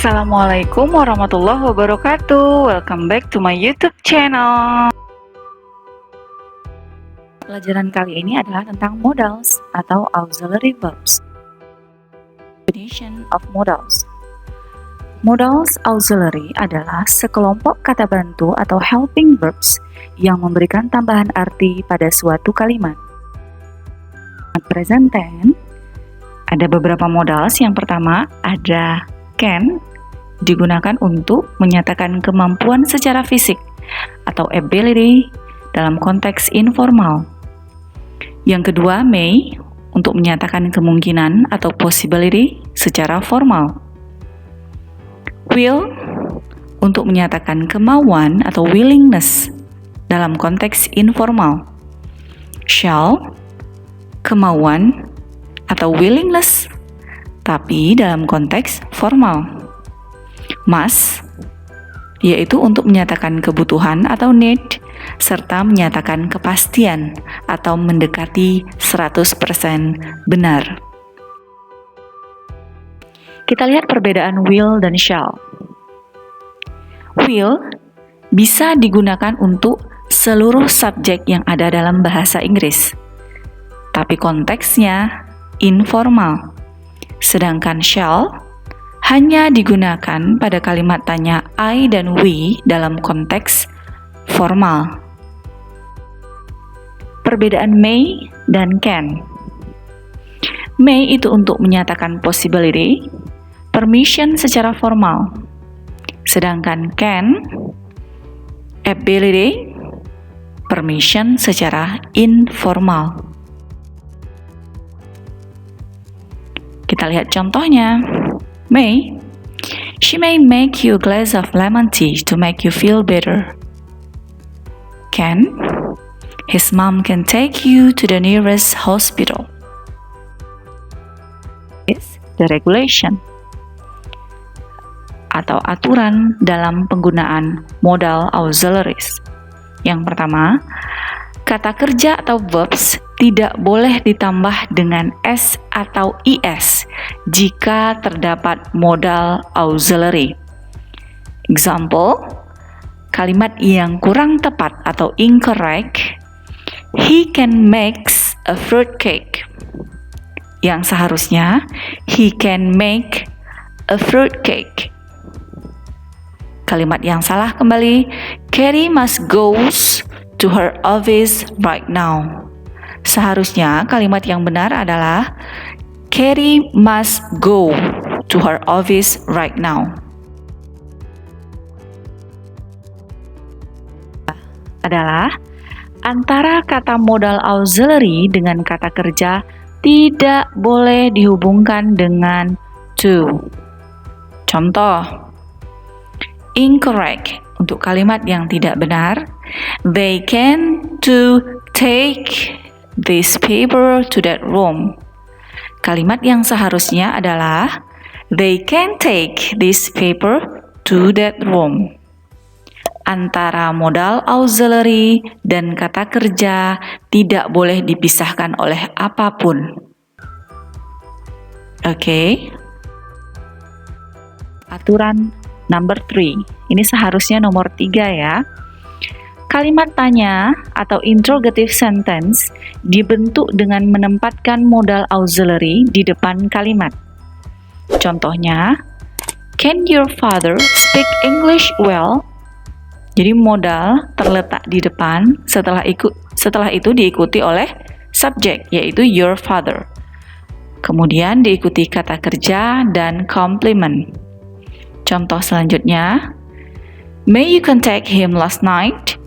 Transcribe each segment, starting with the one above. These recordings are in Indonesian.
Assalamualaikum warahmatullahi wabarakatuh. Welcome back to my YouTube channel. Pelajaran kali ini adalah tentang modals atau auxiliary verbs. Definition of modals. Modals auxiliary adalah sekelompok kata bantu atau helping verbs yang memberikan tambahan arti pada suatu kalimat. Present tense, ada beberapa modals. Yang pertama ada can, digunakan untuk menyatakan kemampuan secara fisik atau ability dalam konteks informal. Yang kedua may, untuk menyatakan kemungkinan atau possibility secara formal. Will, untuk menyatakan kemauan atau willingness dalam konteks informal. Shall, kemauan atau willingness tapi dalam konteks formal. Must, yaitu untuk menyatakan kebutuhan atau need, serta menyatakan kepastian atau mendekati 100% benar. Kita lihat perbedaan will dan shall. Will bisa digunakan untuk seluruh subjek yang ada dalam bahasa Inggris, tapi konteksnya informal. Sedangkan shall hanya digunakan pada kalimat tanya I dan we dalam konteks formal. Perbedaan may dan can. May itu untuk menyatakan possibility, permission secara formal. Sedangkan can, ability, permission secara informal. Kita lihat contohnya. May, she may make you a glass of lemon tea to make you feel better. Can, his mom can take you to the nearest hospital. Is the regulation atau aturan dalam penggunaan modal auxiliaries. Yang pertama, kata kerja atau verbs tidak boleh ditambah dengan S atau IS jika terdapat modal auxiliary. Example, kalimat yang kurang tepat atau incorrect, he can make a fruit cake. Yang seharusnya, he can make a fruit cake. Kalimat yang salah kembali, Carrie must go to her office right now. Seharusnya kalimat yang benar adalah Carrie must go to her office right now. Adalah antara kata modal auxiliary dengan kata kerja tidak boleh dihubungkan dengan to. Contoh, incorrect untuk kalimat yang tidak benar, they can to take this paper to that room. Kalimat yang seharusnya adalah they can take this paper to that room. Antara modal auxiliary dan kata kerja tidak boleh dipisahkan oleh apapun. Oke. Aturan number 3. Ini seharusnya nomor 3 ya. Kalimat tanya atau interrogative sentence dibentuk dengan menempatkan modal auxiliary di depan kalimat. Contohnya, can your father speak English well? Jadi modal terletak di depan, setelah itu diikuti oleh subjek, yaitu your father. Kemudian diikuti kata kerja dan complement. Contoh selanjutnya, may you contact him last night?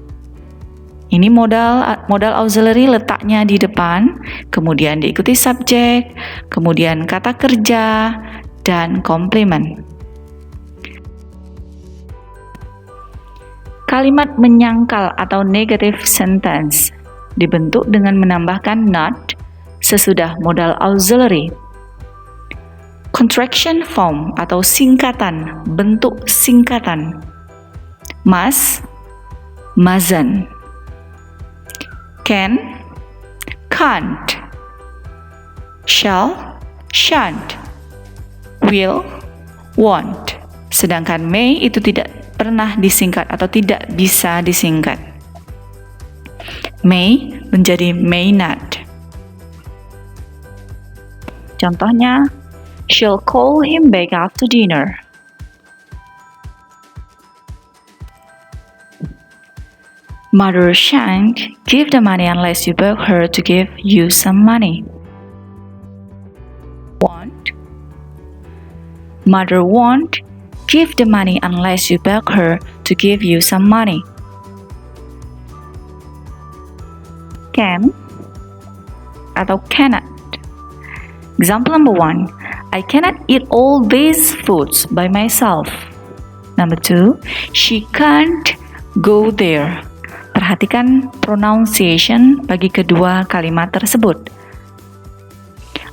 Ini modal auxiliary letaknya di depan, kemudian diikuti subjek, kemudian kata kerja, dan complement. Kalimat menyangkal atau negative sentence dibentuk dengan menambahkan not sesudah modal auxiliary. Contraction form atau singkatan, bentuk singkatan. Must, mustn't. Can, can't. Shall, shan't. Will, won't. Sedangkan may itu tidak pernah disingkat atau tidak bisa disingkat. May menjadi may not. Contohnya, she'll call him back after dinner. Mother shan't give the money unless you beg her to give you some money. Won't. Mother won't give the money unless you beg her to give you some money. Can atau cannot. Example number 1, I cannot eat all these foods by myself. Number 2, she can't go there. Perhatikan pronunciation bagi kedua kalimat tersebut.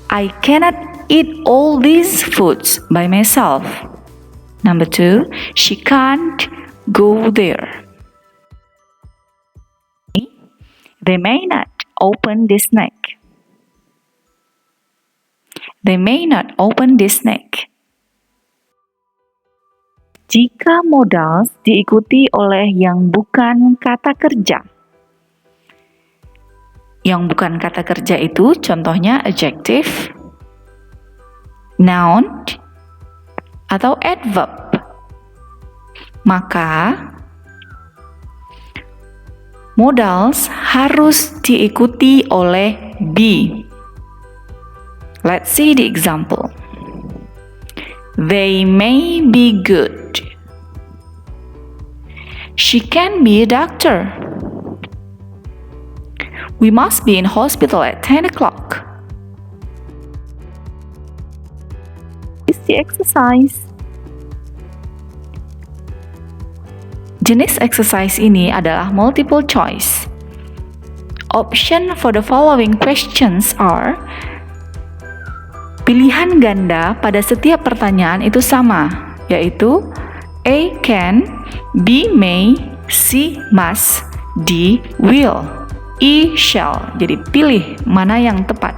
I cannot eat all these foods by myself. Number 2, she can't go there. They may not open this snack. They may not open this snack. Jika modals diikuti oleh yang bukan kata kerja. Yang bukan kata kerja itu contohnya adjective, noun, atau adverb. Maka modals harus diikuti oleh be. Let's see the example. They may be good. She can be a doctor. We must be in hospital at 10 o'clock. Is the exercise. Jenis exercise ini adalah multiple choice. Option for the following questions are: pilihan ganda pada setiap pertanyaan itu sama, yaitu A. Can, B. May, C. Must, D. Will, E. Shall. Jadi pilih mana yang tepat.